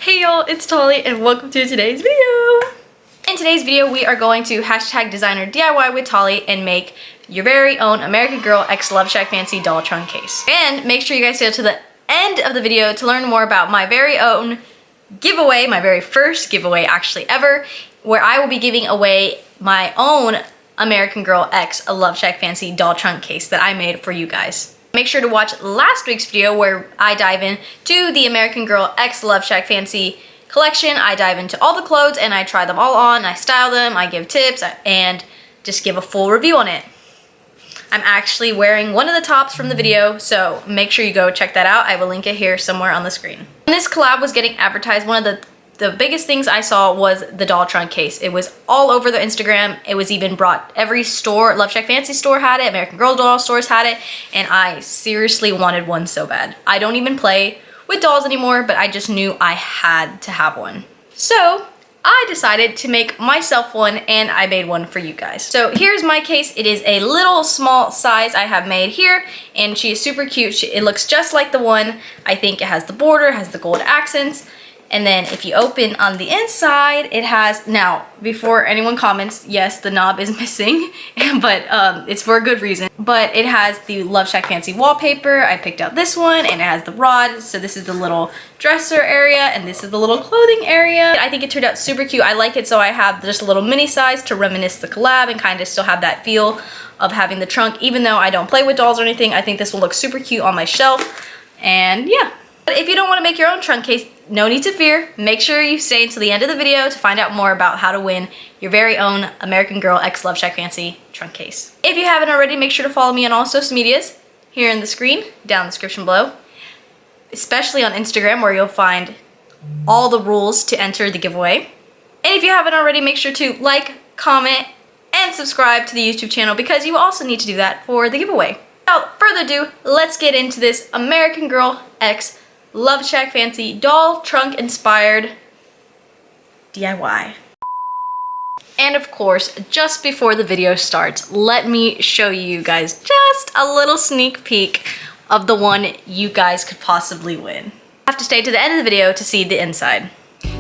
Hey y'all, it's Tolly and welcome to today's video. In today's video, we are going to hashtag designer DIY with Tolly and make your very own American Girl x Loveshackfancy doll trunk case. And make sure you guys stay to the end of the video to learn more about my very own giveaway, my very first giveaway actually ever, where I will be giving away my own American Girl x Loveshackfancy doll trunk case that I made for you guys. Make sure to watch last week's video where I dive into the American Girl x Loveshackfancy collection. I dive into all the clothes and I try them all on, I style them, I give tips, and just give a full review on it. I'm actually wearing one of the tops from the video, so make sure you go check that out. I will link it here somewhere on the screen. When this collab was getting advertised, one of the biggest things I saw was the doll trunk case. It was all over the Instagram. It was even brought, every store, Loveshackfancy store had it, American Girl doll stores had it, and I seriously wanted one so bad. I don't even play with dolls anymore, but I just knew I had to have one. So I decided to make myself one and I made one for you guys. So here's my case. It is a little small size I have made here and she is super cute. It looks just like the one. I think it has the border, has the gold accents. And then if you open on the inside, it has, now, before anyone comments, yes, the knob is missing, but it's for a good reason. But it has the Loveshackfancy wallpaper. I picked out this one, and it has the rod. So this is the little dresser area, and this is the little clothing area. I think it turned out super cute. I like it, so I have just a little mini size to reminisce the collab and kind of still have that feel of having the trunk. Even though I don't play with dolls or anything, I think this will look super cute on my shelf. And yeah. But if you don't want to make your own trunk case, no need to fear. Make sure you stay until the end of the video to find out more about how to win your very own American Girl x Loveshackfancy trunk case. If you haven't already, make sure to follow me on all social medias here in the screen, down in the description below, especially on Instagram where you'll find all the rules to enter the giveaway. And if you haven't already, make sure to like, comment, and subscribe to the YouTube channel because you also need to do that for the giveaway. Without further ado, let's get into this American Girl x Loveshackfancy doll trunk inspired DIY. And of course, just before the video starts, let me show you guys just a little sneak peek of the one you guys could possibly win. You have to stay to the end of the video to see the inside.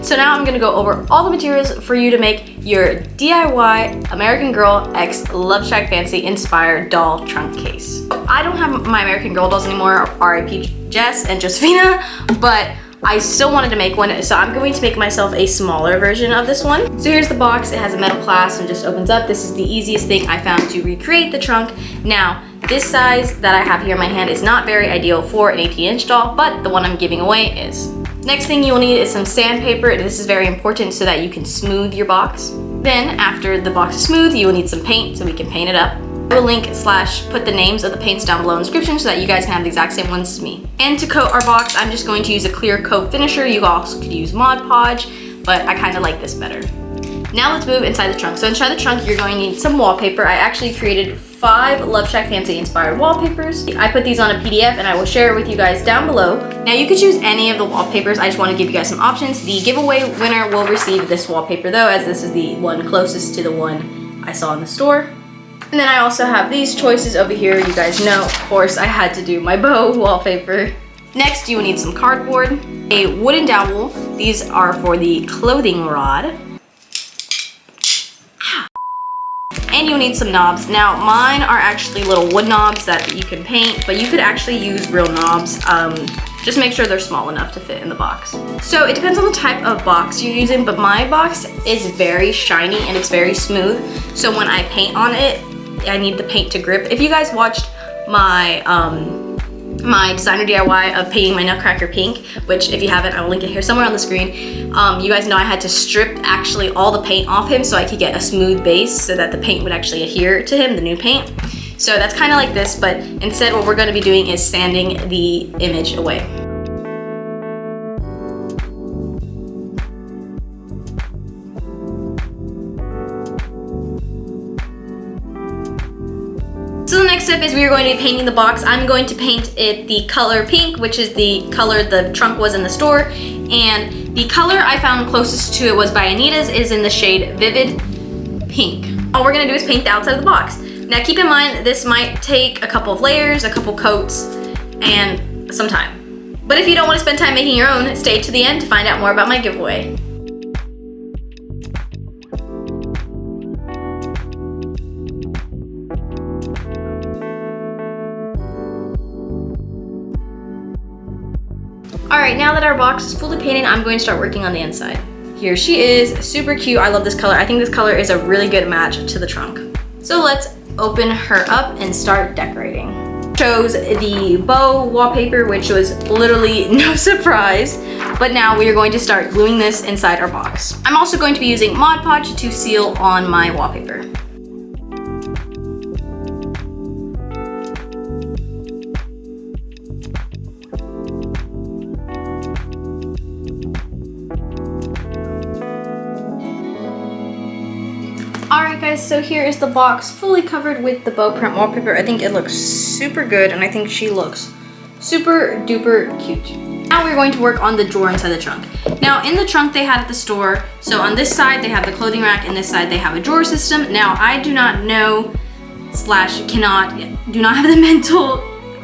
So now I'm gonna go over all the materials for you to make your DIY American Girl x Loveshackfancy inspired doll trunk case. I don't have my American Girl dolls anymore, RIP Jess and Josephina, but I still wanted to make one, so I'm going to make myself a smaller version of this one. So here's the box. It has a metal clasp and just opens up. This is the easiest thing I found to recreate the trunk. Now, this size that I have here in my hand is not very ideal for an 18-inch doll, but the one I'm giving away is. Next thing you'll need is some sandpaper. This is very important so that you can smooth your box. Then after the box is smooth, you will need some paint so we can paint it up. I will link / put the names of the paints down below in the description so that you guys can have the exact same ones as me. And to coat our box, I'm just going to use a clear coat finisher. You also could use Mod Podge, but I kind of like this better. Now let's move inside the trunk. So inside the trunk, you're going to need some wallpaper. I actually created 5 Loveshackfancy inspired wallpapers. I put these on a PDF and I will share it with you guys down below. Now you could choose any of the wallpapers. I just want to give you guys some options. The giveaway winner will receive this wallpaper though, as this is the one closest to the one I saw in the store. And then I also have these choices over here. You guys know, of course, I had to do my bow wallpaper. Next, you will need some cardboard, a wooden dowel. These are for the clothing rod. And you'll need some knobs. Now, mine are actually little wood knobs that you can paint, but you could actually use real knobs. Just make sure they're small enough to fit in the box. So it depends on the type of box you're using, but my box is very shiny and it's very smooth. So when I paint on it, I need the paint to grip. If you guys watched my my designer DIY of painting my Nutcracker pink, which if you haven't, I will link it here somewhere on the screen. You guys know I had to strip actually all the paint off him so I could get a smooth base so that the paint would actually adhere to him, the new paint. So that's kind of like this, but instead what we're going to be doing is sanding the image away. So the next step is we are going to be painting the box. I'm going to paint it the color pink, which is the color the trunk was in the store. And the color I found closest to it was by Anita's, is in the shade Vivid Pink. All we're gonna do is paint the outside of the box. Now keep in mind, this might take a couple of layers, a couple coats, and some time. But if you don't want to spend time making your own, stay to the end to find out more about my giveaway. Alright, now that our box is fully painted, I'm going to start working on the inside. Here she is, super cute. I love this color. I think this color is a really good match to the trunk. So let's open her up and start decorating. Chose the bow wallpaper, which was literally no surprise, but now we are going to start gluing this inside our box. I'm also going to be using Mod Podge to seal on my wallpaper. Alright guys, so here is the box fully covered with the bow print wallpaper. I think it looks super good and I think she looks super duper cute. Now we're going to work on the drawer inside the trunk. Now in the trunk they had at the store, so on this side they have the clothing rack and this side they have a drawer system. Now I do not know / do not have the mental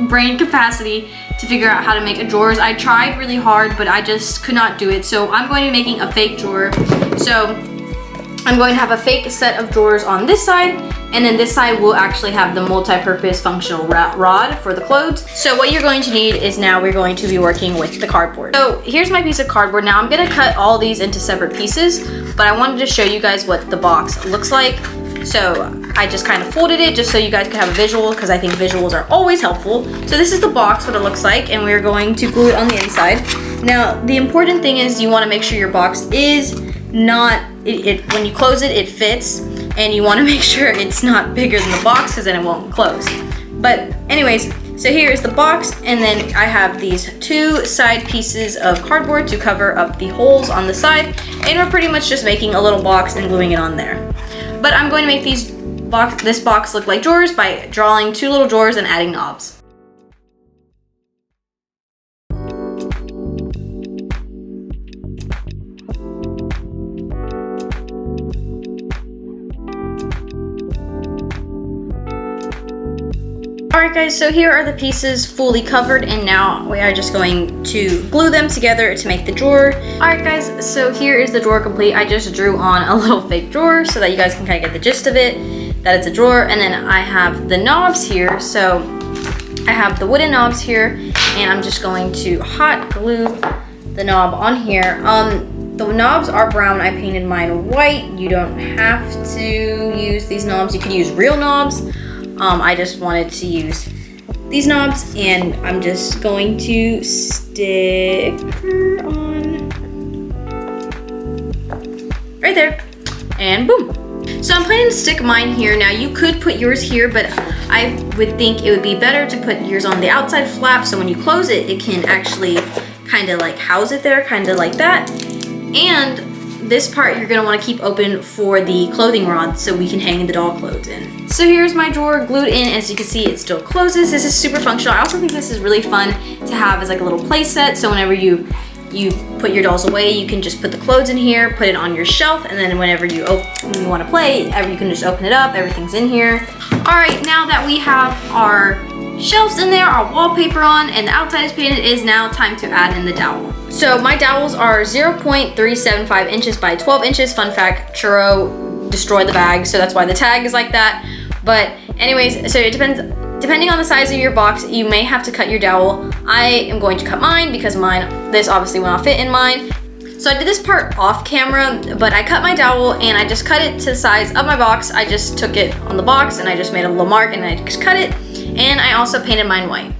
brain capacity to figure out how to make a drawers. I tried really hard but I just could not do it. So I'm going to be making a fake drawer. So I'm going to have a fake set of drawers on this side, and then this side will actually have the multi-purpose functional rod for the clothes. So what you're going to need is now we're going to be working with the cardboard. So here's my piece of cardboard. Now I'm gonna cut all these into separate pieces, but I wanted to show you guys what the box looks like. So I just kind of folded it just so you guys could have a visual, because I think visuals are always helpful. So this is the box, what it looks like, and we're going to glue it on the inside. Now the important thing is you want to make sure your box is not, when you close it, it fits, and you want to make sure it's not bigger than the box because then it won't close. But anyways, so here is the box, and then I have these two side pieces of cardboard to cover up the holes on the side, and we're pretty much just making a little box and gluing it on there. But I'm going to make this box look like drawers by drawing two little drawers and adding knobs. Alright guys, so here are the pieces fully covered, and now we are just going to glue them together to make the drawer. Alright guys, so here is the drawer complete. I just drew on a little fake drawer so that you guys can kind of get the gist of it, that it's a drawer. And then I have the knobs here. So I have the wooden knobs here, and I'm just going to hot glue the knob on here. The knobs are brown. I painted mine white. You don't have to use these knobs. You can use real knobs. I just wanted to use these knobs, and I'm just going to stick her on right there, and boom. So I'm planning to stick mine here. Now you could put yours here, but I would think it would be better to put yours on the outside flap, so when you close it, it can actually kind of like house it there, kind of like that. And this part you're gonna wanna keep open for the clothing rod so we can hang the doll clothes in. So here's my drawer glued in. As you can see, it still closes. This is super functional. I also think this is really fun to have as like a little play set. So whenever you put your dolls away, you can just put the clothes in here, put it on your shelf, and then whenever you wanna play, you can just open it up, everything's in here. All right, now that we have our shelves in there, our wallpaper on, and the outside is painted, it is now time to add in the dowel. So my dowels are 0.375 inches by 12 inches. Fun fact, churro destroyed the bag, so that's why the tag is like that. But anyways, so it depends, depending on the size of your box, you may have to cut your dowel. I am going to cut mine because this obviously will not fit in mine. So I did this part off camera, but I cut my dowel and I just cut it to the size of my box. I just took it on the box and I just made a little mark and I just cut it. And I also painted mine white.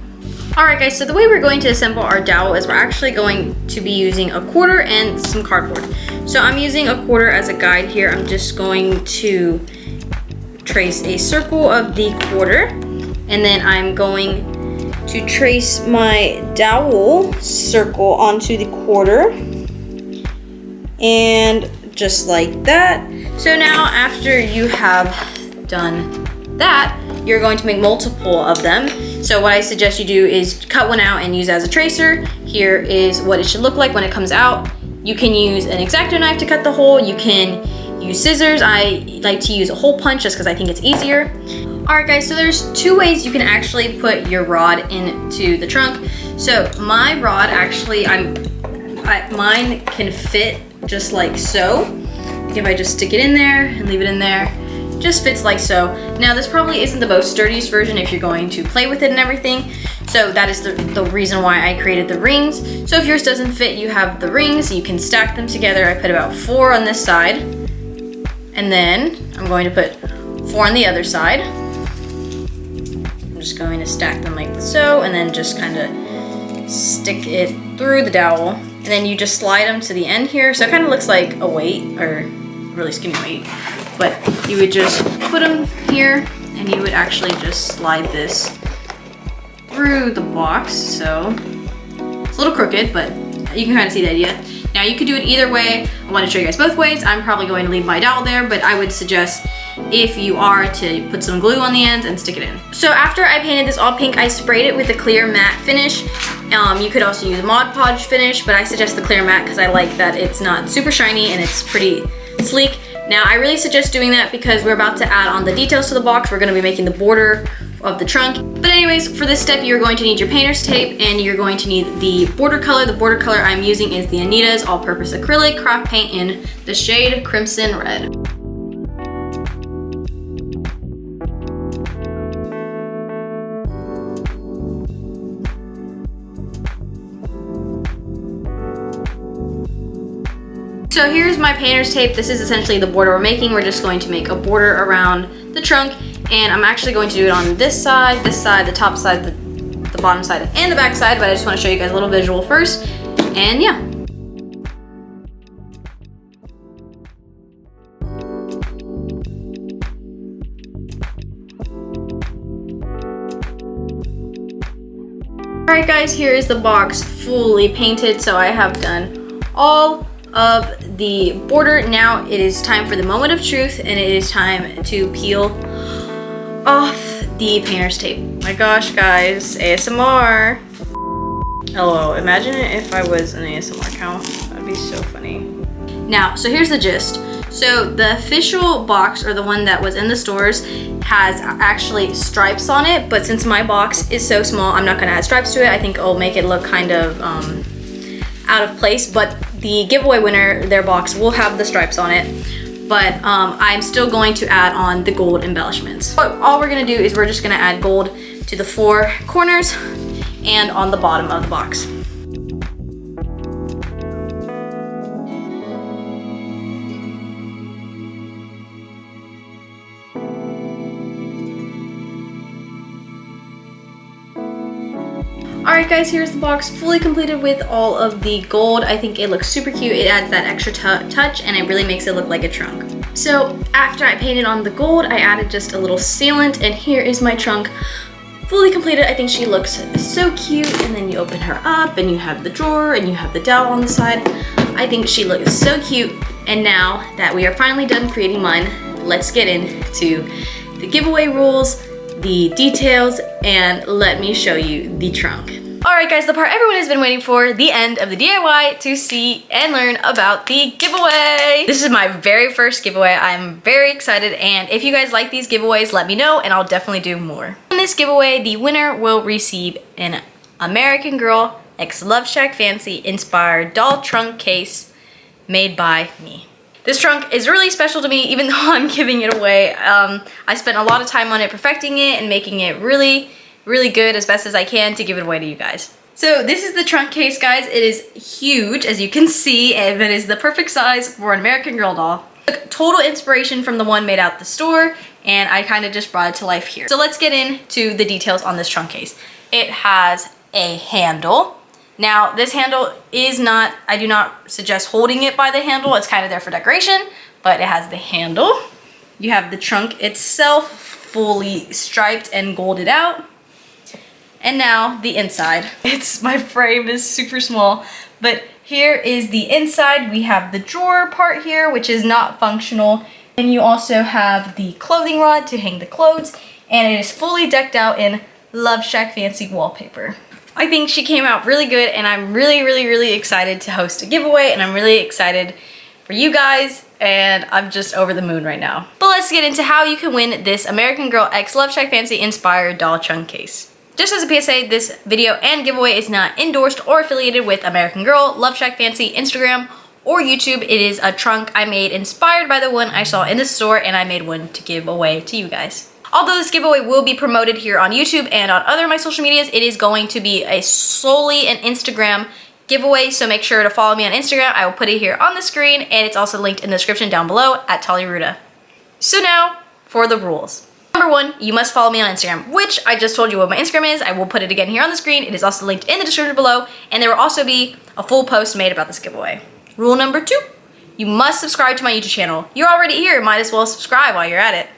Alright guys, so the way we're going to assemble our dowel is we're actually going to be using a quarter and some cardboard. So I'm using a quarter as a guide here. I'm just going to trace a circle of the quarter, and then I'm going to trace my dowel circle onto the quarter, and just like that. So now after you have done that, you're going to make multiple of them. So what I suggest you do is cut one out and use it as a tracer. Here is what it should look like when it comes out. You can use an X-Acto knife to cut the hole. You can use scissors. I like to use a hole punch just because I think it's easier. Alright guys, so there's two ways you can actually put your rod into the trunk. So my rod actually, mine can fit just like so. Like if I just stick it in there and leave it in there, it just fits like so. Now this probably isn't the most sturdiest version if you're going to play with it and everything. So that is the reason why I created the rings. So if yours doesn't fit, you have the rings, you can stack them together. I put about 4 on this side. And then I'm going to put 4 on the other side. I'm just going to stack them like so, and then just kind of stick it through the dowel. And then you just slide them to the end here. So it kind of looks like a weight, or really skinny weight. But you would just put them here, and you would actually just slide this through the box. So it's a little crooked, but you can kind of see the idea. Now you could do it either way. I want to show you guys both ways. I'm probably going to leave my dowel there, but I would suggest if you are to put some glue on the ends and stick it in. So after I painted this all pink, I sprayed it with a clear matte finish. You could also use a Mod Podge finish, but I suggest the clear matte because I like that it's not super shiny and it's pretty sleek. Now I really suggest doing that because we're about to add on the details to the box. We're going to be making the border of the trunk. But anyways, for this step, you're going to need your painter's tape and you're going to need the border color. The border color I'm using is the Anita's All-Purpose Acrylic Craft Paint in the shade Crimson Red. So here's my painter's tape. This is essentially the border we're making. We're just going to make a border around the trunk, and I'm actually going to do it on this side, the top side, the bottom side, and the back side, but I just want to show you guys a little visual first, and yeah. Alright guys, here is the box fully painted, so I have done all of the border. Now it is time for the moment of truth, and it is time to peel off the painter's tape. My gosh guys, ASMR. LOL, imagine if I was an ASMR account. That'd be so funny. Now, so here's the gist. So the official box, or the one that was in the stores, has actually stripes on it, but since my box is so small, I'm not gonna add stripes to it. I think it'll make it look kind of out of place, but the giveaway winner, their box will have the stripes on it, but I'm still going to add on the gold embellishments. But all we're gonna do is we're just gonna add gold to the 4 corners and on the bottom of the box. Alright guys, here's the box fully completed with all of the gold. I think it looks super cute. It adds that extra touch and it really makes it look like a trunk. So after I painted on the gold, I added just a little sealant, and here is my trunk fully completed. I think she looks so cute, and then you open her up and you have the drawer and you have the dowel on the side. I think she looks so cute. And now that we are finally done creating mine, let's get into the giveaway rules, the details, and let me show you the trunk. Alright guys, the part everyone has been waiting for, the end of the DIY, to see and learn about the giveaway. This is my very first giveaway. I'm very excited, and if you guys like these giveaways, let me know and I'll definitely do more. In this giveaway, the winner will receive an American Girl x Loveshackfancy inspired doll trunk case made by me. This trunk is really special to me, even though I'm giving it away. I spent a lot of time on it, perfecting it and making it really good as best as I can to give it away to you guys. So this is the trunk case, guys. It is huge, as you can see, and it is the perfect size for an American Girl doll. Total inspiration from the one made out the store, and I kind of just brought it to life here. So let's get into the details on this trunk case. It has a handle. Now this handle is not, I do not suggest holding it by the handle. It's kind of there for decoration, but it has the handle. You have the trunk itself fully striped and golded out. And now the inside. My frame is super small, but here is the inside. We have the drawer part here, which is not functional. And you also have the clothing rod to hang the clothes, and it is fully decked out in Loveshackfancy wallpaper. I think she came out really good, and I'm really excited to host a giveaway, and I'm really excited for you guys, and I'm just over the moon right now. But let's get into how you can win this American Girl X Loveshackfancy inspired doll trunk case. Just as a PSA, this video and giveaway is not endorsed or affiliated with American Girl, Loveshackfancy, Instagram, or YouTube. It is a trunk I made inspired by the one I saw in the store, and I made one to give away to you guys. Although this giveaway will be promoted here on YouTube and on other of my social medias, it is going to be solely an Instagram giveaway, so make sure to follow me on Instagram. I will put it here on the screen, and it's also linked in the description down below at Tollyruda. So now for the rules. Number 1, you must follow me on Instagram, which I just told you what my Instagram is. I will put it again here on the screen. It is also linked in the description below, and there will also be a full post made about this giveaway. Rule number 2, you must subscribe to my YouTube channel. You're already here, might as well subscribe while you're at it.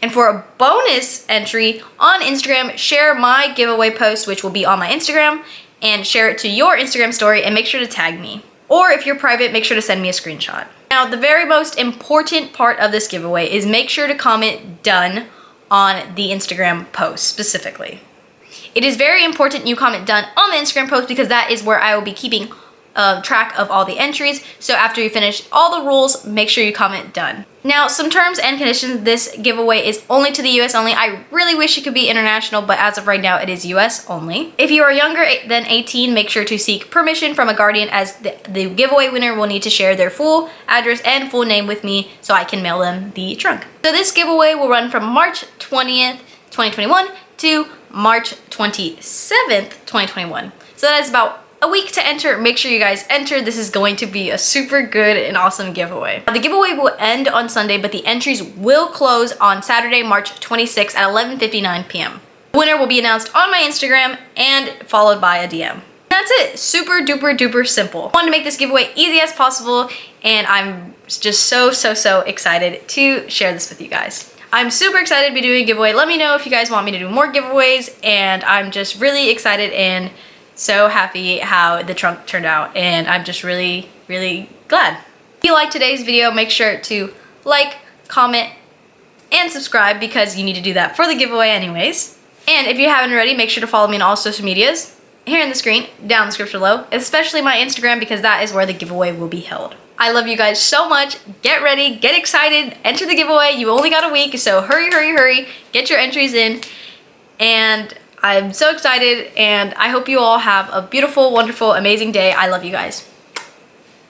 And for a bonus entry on Instagram, share my giveaway post, which will be on my Instagram, and share it to your Instagram story, and make sure to tag me. Or if you're private, make sure to send me a screenshot. Now, the very most important part of this giveaway is make sure to comment "done" on the Instagram post specifically. It is very important you comment "done" on the Instagram post, because that is where I will be keeping track of all the entries. So after you finish all the rules, make sure you comment "done." Now, some terms and conditions. This giveaway is only to the US only. I really wish it could be international, but as of right now, it is US only. If you are younger than 18, make sure to seek permission from a guardian, as the giveaway winner will need to share their full address and full name with me so I can mail them the trunk. So this giveaway will run from March 20th, 2021 to March 27th, 2021. So that is about a week to enter. Make sure you guys enter. This is going to be a super good and awesome giveaway. The giveaway will end on Sunday, but the entries will close on Saturday, March 26th at 11:59 p.m. The winner will be announced on my Instagram and followed by a DM. That's it. Super duper duper simple. I wanted to make this giveaway easy as possible, and I'm just so excited to share this with you guys. I'm super excited to be doing a giveaway. Let me know if you guys want me to do more giveaways, and I'm just really excited and so happy how the trunk turned out, and I'm just really glad. If you liked today's video, make sure to like, comment, and subscribe, because you need to do that for the giveaway anyways. And if you haven't already, make sure to follow me on all social medias here in the screen, down in the description below, especially my Instagram, because that is where the giveaway will be held. I love you guys so much. Get ready, get excited, enter the giveaway. You only got a week, so hurry, get your entries in. And I'm so excited, and I hope you all have a beautiful, wonderful, amazing day. I love you guys.